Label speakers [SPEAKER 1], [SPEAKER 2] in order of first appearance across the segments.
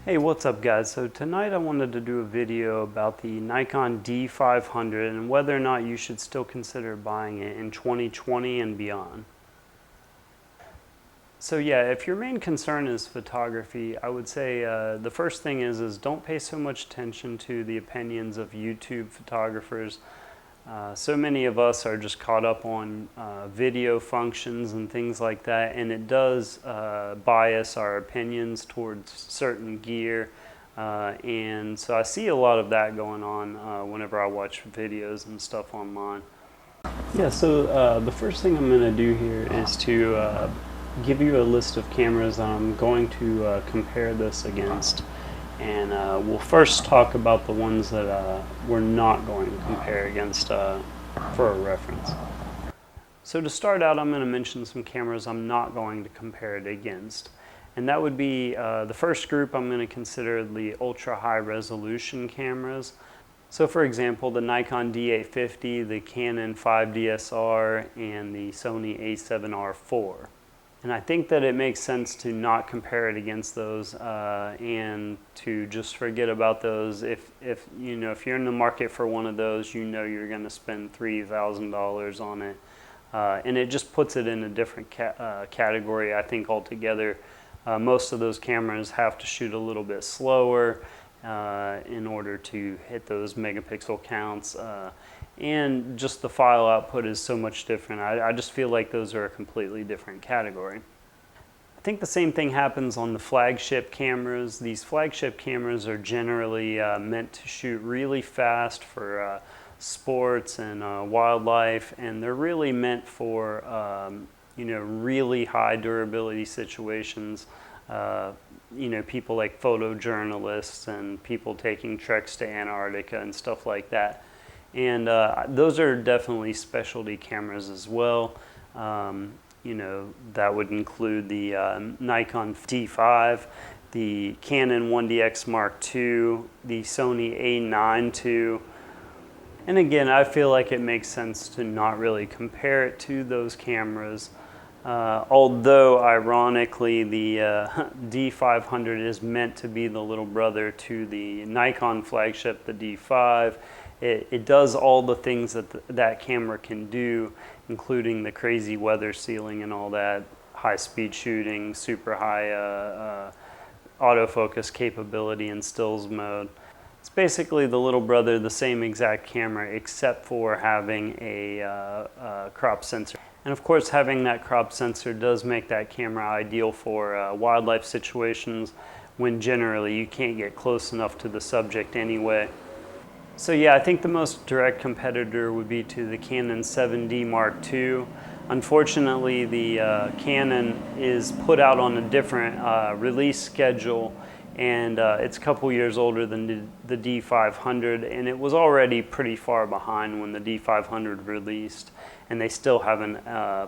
[SPEAKER 1] Hey, what's up guys? So tonight I wanted to do a video about the Nikon D500 and whether or not you should still consider buying it in 2020 and beyond. So yeah, if your main concern is photography, I would say the first thing is don't pay so much attention to the opinions of YouTube photographers. So many of us are just caught up on video functions and things like that, and it does bias our opinions towards certain gear. And so I see a lot of that going on whenever I watch videos and stuff online. Yeah, so the first thing I'm going to do here is to give you a list of cameras I'm going to compare this against. And we'll first talk about the ones that we're not going to compare against for a reference. So to start out, I'm going to mention some cameras I'm not going to compare it against. And that would be the first group I'm going to consider the ultra high resolution cameras. So for example, the Nikon D850, the Canon 5DSR, and the Sony A7R4. And I think that it makes sense to not compare it against those and to just forget about those. If you're in the market for one of those, you know you're going to spend $3,000 on it. And it just puts it in a different category, I think, altogether. Most of those cameras have to shoot a little bit slower in order to hit those megapixel counts. And just the file output is so much different. I just feel like those are a completely different category. I think the same thing happens on the flagship cameras. These flagship cameras are generally meant to shoot really fast for sports and wildlife, and they're really meant for really high durability situations. People like photojournalists and people taking treks to Antarctica and stuff like that. And those are definitely specialty cameras as well. That would include the Nikon D5, the Canon 1DX Mark II, the Sony A9 II. And again, I feel like it makes sense to not really compare it to those cameras. Although ironically the D500 is meant to be the little brother to the Nikon flagship, the D5. It does all the things that camera can do, including the crazy weather sealing and all that, high speed shooting, super high autofocus capability and stills mode. It's basically the little brother, the same exact camera, except for having a crop sensor. And of course, having that crop sensor does make that camera ideal for wildlife situations when generally you can't get close enough to the subject anyway. So yeah, I think the most direct competitor would be to the Canon 7D Mark II. Unfortunately, the Canon is put out on a different release schedule, and it's a couple years older than the D500, and it was already pretty far behind when the D500 released, and they still haven't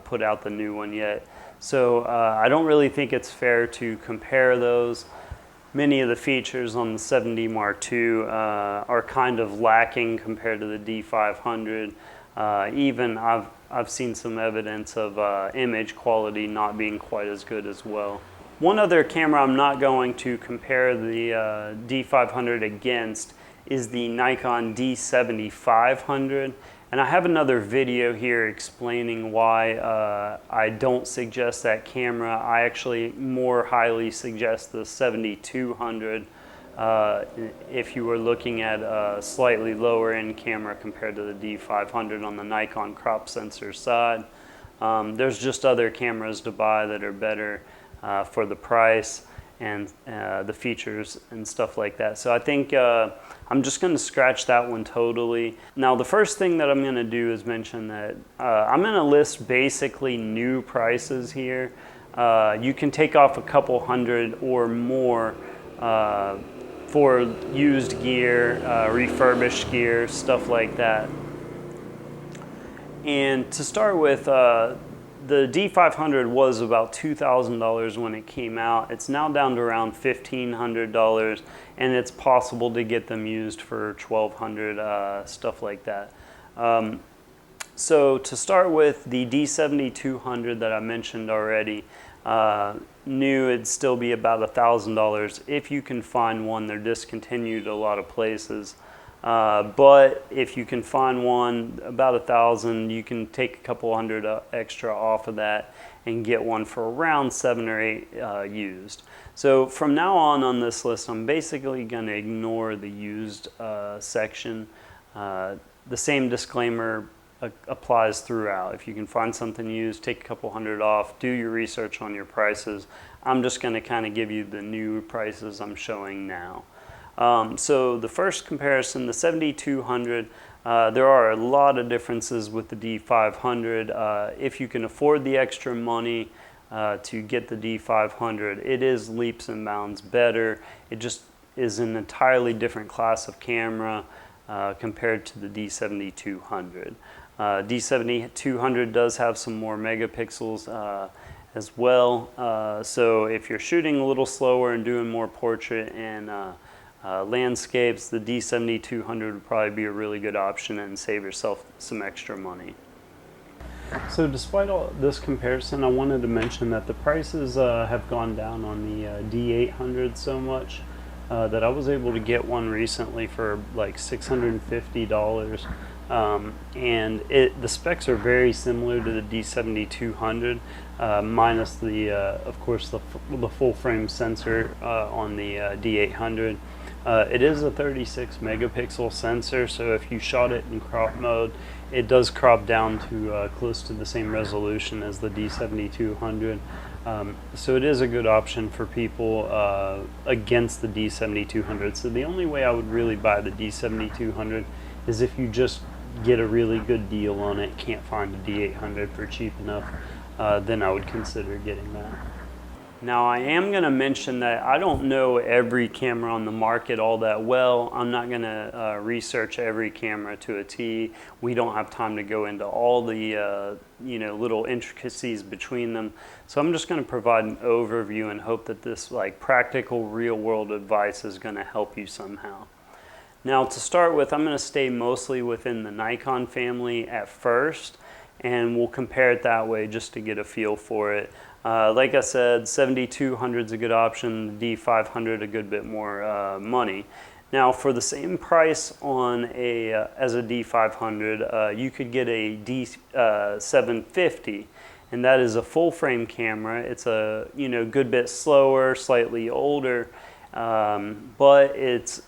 [SPEAKER 1] put out the new one yet. So I don't really think it's fair to compare those. Many of the features on the 7D Mark II are kind of lacking compared to the D500. Even I've seen some evidence of image quality not being quite as good as well. One other camera I'm not going to compare the D500 against is the Nikon D7500. And I have another video here explaining why I don't suggest that camera. I actually more highly suggest the 7200 if you were looking at a slightly lower end camera compared to the D500 on the Nikon crop sensor side. There's just other cameras to buy that are better for the price and the features and stuff like that. So I think I'm just going to scratch that one totally. Now the first thing that I'm going to do is mention that I'm going to list basically new prices here. You can take off a couple hundred or more for used gear, refurbished gear, stuff like that. And to start with, the D500 was about $2,000 when it came out. It's now down to around $1,500, and it's possible to get them used for $1,200, stuff like that. So to start with, the D7200 that I mentioned already, new, it'd still be about $1,000 if you can find one. They're discontinued a lot of places. But if you can find one about 1,000, you can take a couple hundred extra off of that and get one for around 7 or 8 used. So from now on this list, I'm basically going to ignore the used section. The same disclaimer applies throughout. If you can find something used, take a couple hundred off, do your research on your prices. I'm just going to kind of give you the new prices I'm showing now. So the first comparison, the 7200, there are a lot of differences with the D500. If you can afford the extra money to get the D500, it is leaps and bounds better. It just is an entirely different class of camera compared to the D7200. D7200 does have some more megapixels as well. So if you're shooting a little slower and doing more portrait and landscapes, the D7200 would probably be a really good option and save yourself some extra money. So despite all this comparison, I wanted to mention that the prices have gone down on the D800 so much that I was able to get one recently for like $650. And the specs are very similar to the D7200, minus the, of course, the full frame sensor on the D800. It is a 36 megapixel sensor, so if you shot it in crop mode, it does crop down to close to the same resolution as the D7200. So it is a good option for people against the D7200. So the only way I would really buy the D7200 is if you just get a really good deal on it, can't find a D800 for cheap enough, then I would consider getting that. Now I am going to mention that I don't know every camera on the market all that well. I'm not going to research every camera to a T. We don't have time to go into all the little intricacies between them. So I'm just going to provide an overview and hope that this like practical real world advice is going to help you somehow. Now to start with, I'm going to stay mostly within the Nikon family at first, and we'll compare it that way just to get a feel for it. Like I said, 7200 is a good option, the D500 a good bit more money. Now for the same price on as a D500, you could get a D750, and that is a full frame camera. It's a good bit slower, slightly older, but it's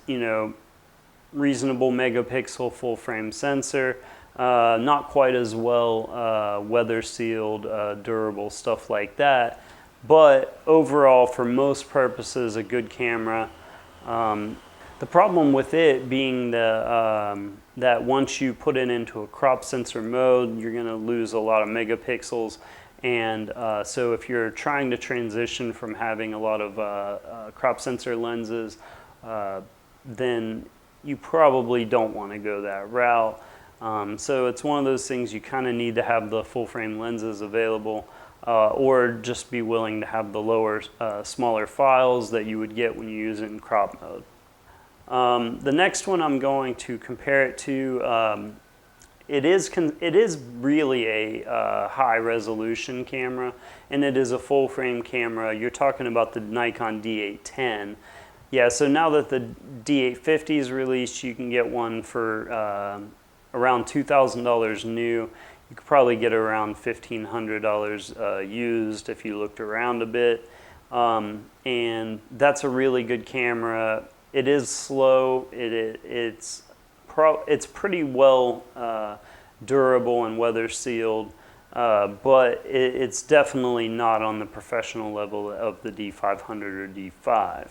[SPEAKER 1] reasonable megapixel full frame sensor. Not quite as well weather sealed, durable, stuff like that, but overall for most purposes a good camera. The problem with it being that once you put it into a crop sensor mode, you're going to lose a lot of megapixels, and so if you're trying to transition from having a lot of crop sensor lenses, then you probably don't want to go that route. So it's one of those things you kind of need to have the full frame lenses available, or just be willing to have the lower, smaller files that you would get when you use it in crop mode. The next one I'm going to compare it to, it is really a high resolution camera, and it is a full frame camera. You're talking about the Nikon D810. Yeah, so now that the D850 is released, you can get one for around $2,000 new. You could probably get around $1,500 used if you looked around a bit. And that's a really good camera. It is slow. It's pretty well durable and weather sealed, but it's definitely not on the professional level of the D500 or D5.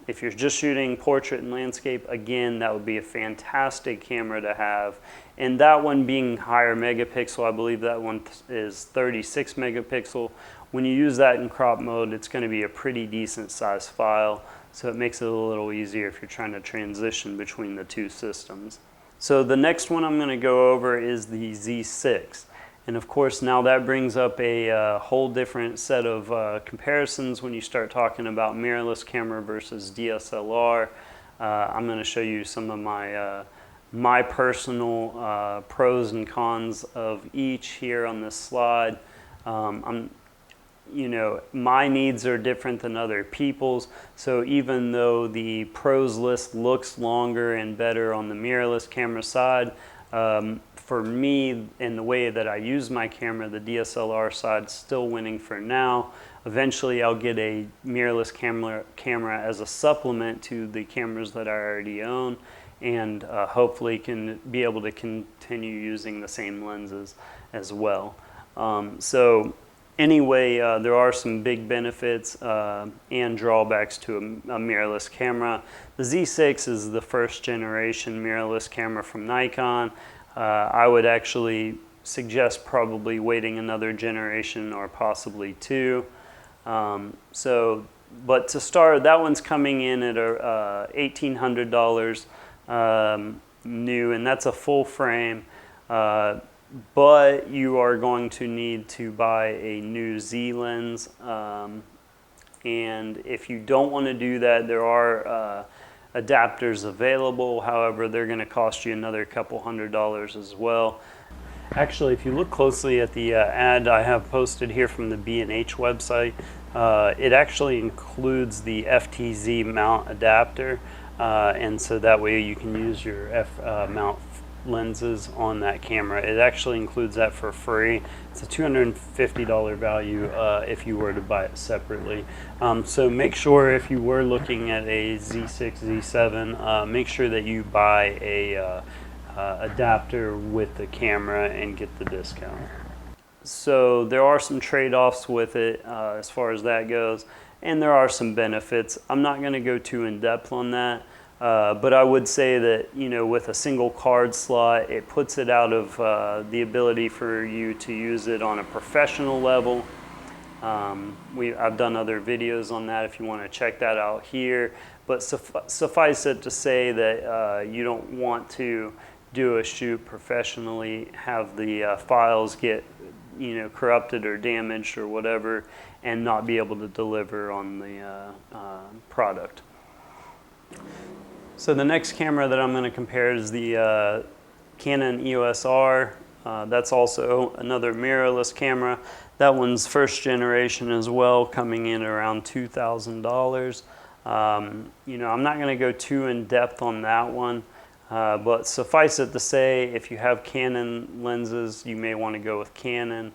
[SPEAKER 1] If you're just shooting portrait and landscape, again, that would be a fantastic camera to have. And that one being higher megapixel, I believe that one is 36 megapixel. When you use that in crop mode, it's going to be a pretty decent size file, so it makes it a little easier if you're trying to transition between the two systems. So the next one I'm going to go over is the Z6. And of course, now that brings up a whole different set of comparisons when you start talking about mirrorless camera versus DSLR. I'm going to show you some of my personal pros and cons of each here on this slide. you know, my needs are different than other people's. So even though the pros list looks longer and better on the mirrorless camera side, for me and the way that I use my camera, the DSLR side is still winning for now. Eventually I'll get a mirrorless camera as a supplement to the cameras that I already own, and hopefully can be able to continue using the same lenses as well. So anyway, there are some big benefits and drawbacks to a mirrorless camera. The Z6 is the first generation mirrorless camera from Nikon. I would actually suggest probably waiting another generation or possibly two. But to start, that one's coming in at $1,800 new, and that's a full frame. But you are going to need to buy a new Z lens. And if you don't want to do that, there are adapters available. However, they're going to cost you another couple $100s as well. Actually, if you look closely at the ad I have posted here from the B&H website, it actually includes the FTZ mount adapter, and so that way you can use your mount lenses on that camera. It actually includes that for free. It's a $250 value if you were to buy it separately. So make sure if you were looking at a Z6, Z7, make sure that you buy a adapter with the camera and get the discount. So there are some trade-offs with it as far as that goes, and there are some benefits. I'm not going to go too in-depth on that. But I would say that, you know, with a single card slot, it puts it out of the ability for you to use it on a professional level. I've done other videos on that if you want to check that out here. But suffice it to say that you don't want to do a shoot professionally, have the files get, you know, corrupted or damaged or whatever, and not be able to deliver on the product. So the next camera that I'm going to compare is the Canon EOS R. That's also another mirrorless camera. That one's first generation as well, coming in around $2,000. You know, I'm not going to go too in depth on that one, but suffice it to say, if you have Canon lenses, you may want to go with Canon.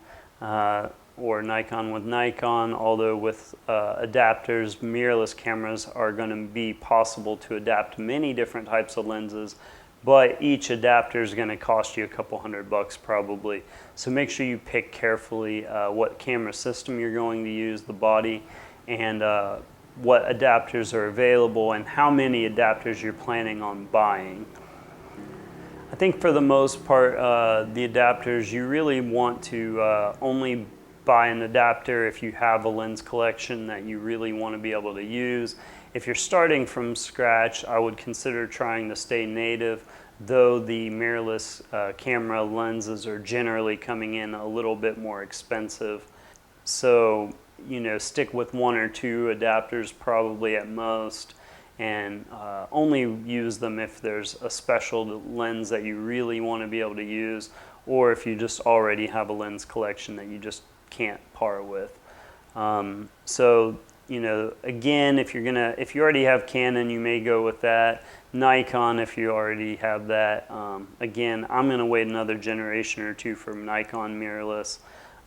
[SPEAKER 1] Or Nikon with Nikon, although with adapters, mirrorless cameras are going to be possible to adapt many different types of lenses, but each adapter is going to cost you a couple $100 probably. So make sure you pick carefully what camera system you're going to use, the body, and what adapters are available and how many adapters you're planning on buying. I think for the most part, the adapters, you really want to only buy an adapter if you have a lens collection that you really want to be able to use. If you're starting from scratch, I would consider trying to stay native, though the mirrorless camera lenses are generally coming in a little bit more expensive. So, you know, stick with one or two adapters probably at most, and only use them if there's a special lens that you really want to be able to use, or if you just already have a lens collection that you just can't par with. So, you know, again, if you already have Canon, you may go with that. Nikon, if you already have that. Again, I'm going to wait another generation or two for Nikon mirrorless.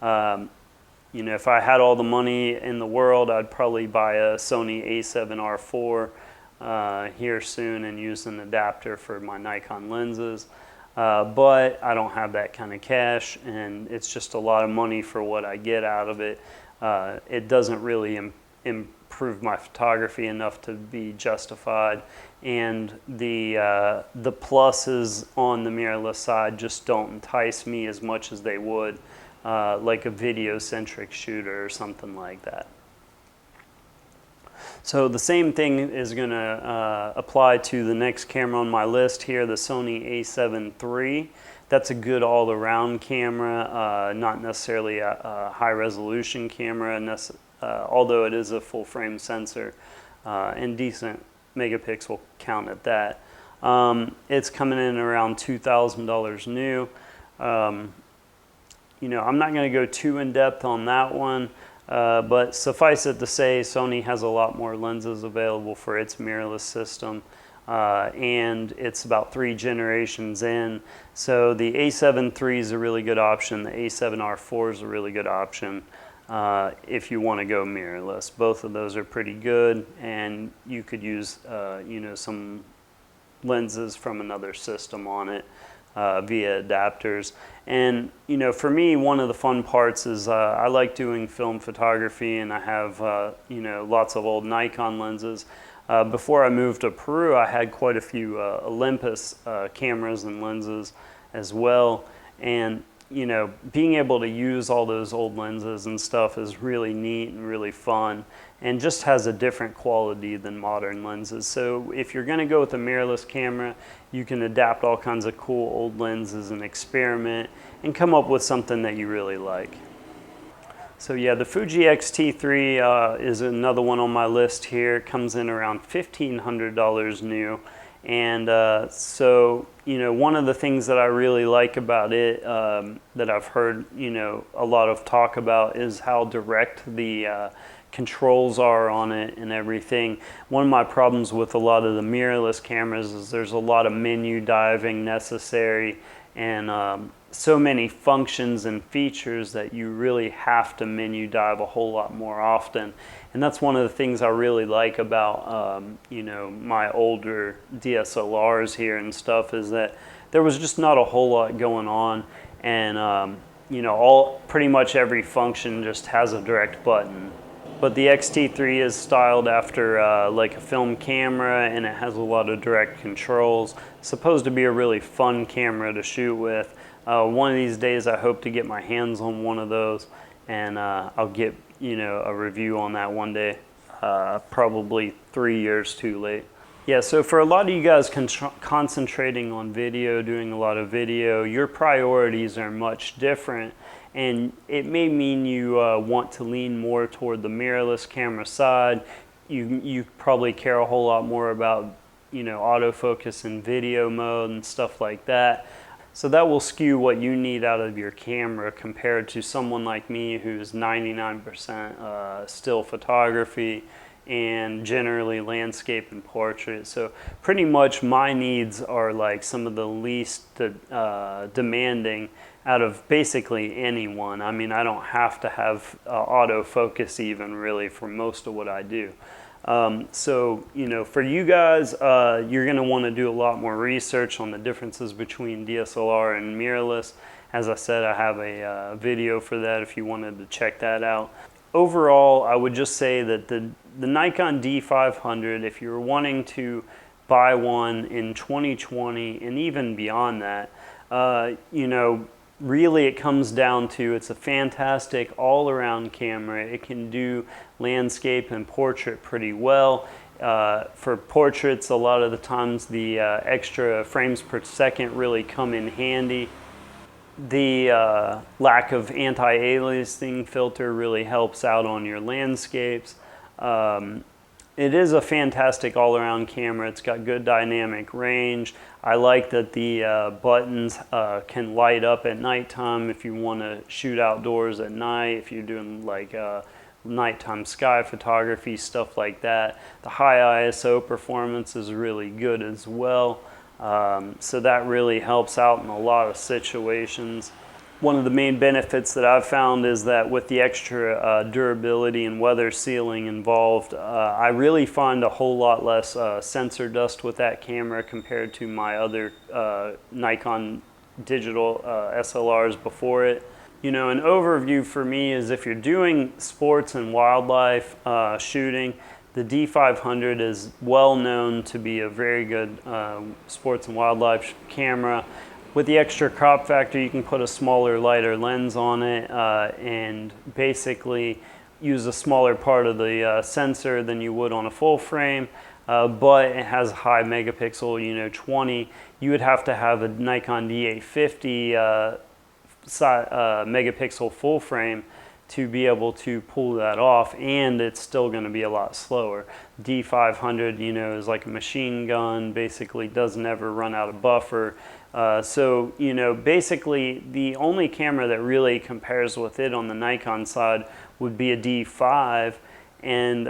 [SPEAKER 1] You know, if I had all the money in the world, I'd probably buy a Sony A7R4 here soon and use an adapter for my Nikon lenses. But I don't have that kind of cash, and it's just a lot of money for what I get out of it. It doesn't really improve my photography enough to be justified, and the pluses on the mirrorless side just don't entice me as much as they would like a video-centric shooter or something like that. So the same thing is going to apply to the next camera on my list here, the Sony a7 III. That's a good all-around camera, not necessarily a high-resolution camera, although it is a full-frame sensor, and decent megapixel count at that. It's coming in around $2,000 new. You know, I'm not going to go too in-depth on that one. But suffice it to say, Sony has a lot more lenses available for its mirrorless system. And it's about 3 generations in. So the A7 III is a really good option. The A7R4 is a really good option if you want to go mirrorless. Both of those are pretty good, and you could use some lenses from another system on it via adapters. And for me, one of the fun parts is I like doing film photography, and I have lots of old Nikon lenses. Before I moved to Peru, I had quite a few Olympus cameras and lenses as well. And being able to use all those old lenses and stuff is really neat and really fun, and just has a different quality than modern lenses. So if you're going to go with a mirrorless camera, you can adapt all kinds of cool old lenses and experiment and come up with something that you really like. So yeah, the Fuji X-T3 is another one on my list here. It comes in around $1,500 new. And so, one of the things that I really like about it, that I've heard, a lot of talk about, is how direct the controls are on it and everything. One of my problems with a lot of the mirrorless cameras is there's a lot of menu diving necessary, and so many functions and features that you really have to menu dive a whole lot more often. And that's one of the things I really like about my older DSLRs here and stuff, is that there was just not a whole lot going on, and pretty much every function just has a direct button. But the X-T3 is styled after like a film camera, and it has a lot of direct controls. It's supposed to be a really fun camera to shoot with. One of these days I hope to get my hands on one of those, and I'll get a review on that one day, probably 3 years too late. Yeah, so for a lot of you guys concentrating on video, doing a lot of video, your priorities are much different, and it may mean you want to lean more toward the mirrorless camera side. You probably care a whole lot more about autofocus and video mode and stuff like that. So that will skew what you need out of your camera compared to someone like me who's 99% still photography and generally landscape and portrait. So pretty much my needs are like some of the least demanding out of basically anyone. I mean, I don't have to have autofocus even really for most of what I do. So, for you guys, you're going to want to do a lot more research on the differences between DSLR and mirrorless. As I said, I have a video for that if you wanted to check that out. Overall, I would just say that the Nikon D500, if you're wanting to buy one in 2020 and even beyond that, really it comes down to, it's a fantastic all-around camera. It can do landscape and portrait pretty well. For portraits, a lot of the times the extra frames per second really come in handy. The lack of anti-aliasing filter really helps out on your landscapes. It is a fantastic all-around camera. It's got good dynamic range. I like that the buttons can light up at nighttime if you want to shoot outdoors at night, if you're doing like nighttime sky photography, stuff like that. The high ISO performance is really good as well. So that really helps out in a lot of situations. One of the main benefits that I've found is that with the extra durability and weather sealing involved, I really find a whole lot less sensor dust with that camera compared to my other Nikon digital SLRs before it. An overview for me is if you're doing sports and wildlife shooting, the D500 is well known to be a very good sports and wildlife camera. With the extra crop factor, you can put a smaller, lighter lens on it and basically use a smaller part of the sensor than you would on a full frame, but it has a high megapixel, 20. You would have to have a Nikon D850 megapixel full frame to be able to pull that off, and it's still going to be a lot slower. D500, you know, is like a machine gun, basically doesn't ever run out of buffer. So, you know, basically the only camera that really compares with it on the Nikon side would be a D5, and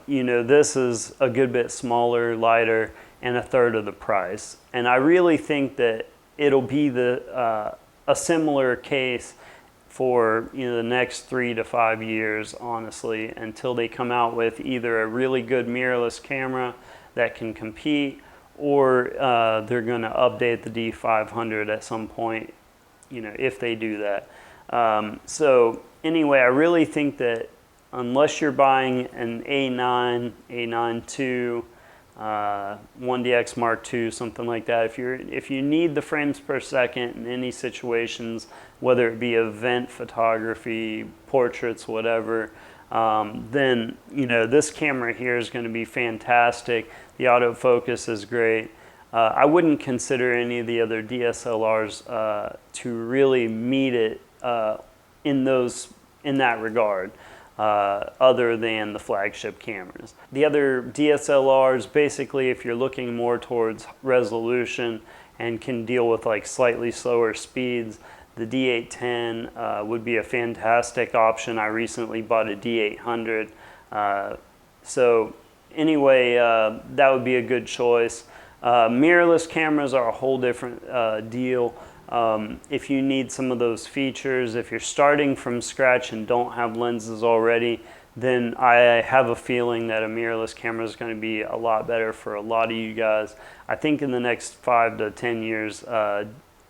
[SPEAKER 1] you know, this is a good bit smaller, lighter, and a third of the price. And I really think that it'll be a similar case for, you know, the next 3 to 5 years, honestly, until they come out with either a really good mirrorless camera that can compete, or they're going to update the D500 at some point, you know, if they do that. So anyway, I really think that unless you're buying an A9, A9 II, 1DX Mark II, something like that, if you need the frames per second in any situations, whether it be event photography, portraits, whatever, then, you know, this camera here is going to be fantastic. The autofocus is great. I wouldn't consider any of the other DSLRs to really meet it in that regard. Other than the flagship cameras. The other DSLRs, basically, if you're looking more towards resolution and can deal with like slightly slower speeds, the D810 would be a fantastic option. I recently bought a D800. So anyway, that would be a good choice. Mirrorless cameras are a whole different deal. If you need some of those features, if you're starting from scratch and don't have lenses already, then I have a feeling that a mirrorless camera is going to be a lot better for a lot of you guys. I think in the next 5 to 10 years,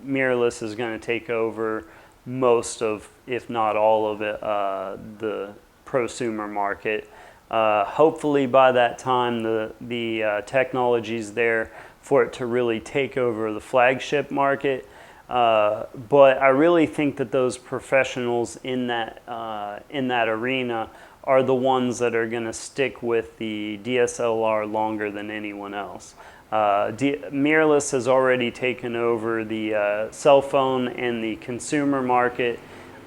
[SPEAKER 1] mirrorless is going to take over most of, if not all of it, the prosumer market. Hopefully by that time, the technology's there for it to really take over the flagship market. But I really think that those professionals in that arena are the ones that are going to stick with the DSLR longer than anyone else. Mirrorless has already taken over the cell phone and the consumer market.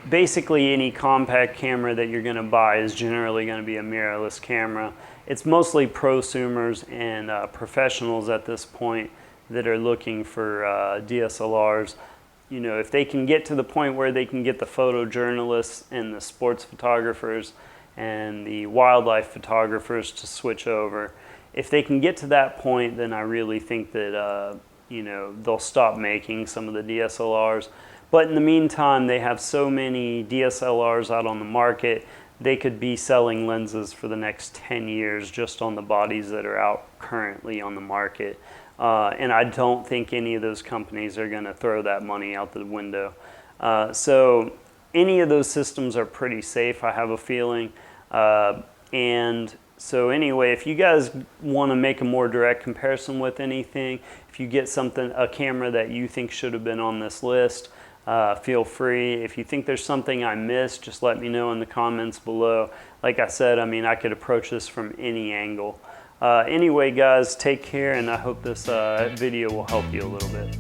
[SPEAKER 1] Basically, any compact camera that you're going to buy is generally going to be a mirrorless camera. It's mostly prosumers and professionals at this point that are looking for DSLRs. You know, if they can get to the point where they can get the photojournalists and the sports photographers and the wildlife photographers to switch over, if they can get to that point, then I really think that you know, they'll stop making some of the DSLRs. But in the meantime, they have so many DSLRs out on the market, they could be selling lenses for the next 10 years just on the bodies that are out currently on the market. And I don't think any of those companies are going to throw that money out the window. So any of those systems are pretty safe, I have a feeling. And so anyway, if you guys want to make a more direct comparison with anything, if you get a camera that you think should have been on this list, feel free. If you think there's something I missed, just let me know in the comments below. Like I said, I mean, I could approach this from any angle. Anyway, guys, take care, and I hope this video will help you a little bit.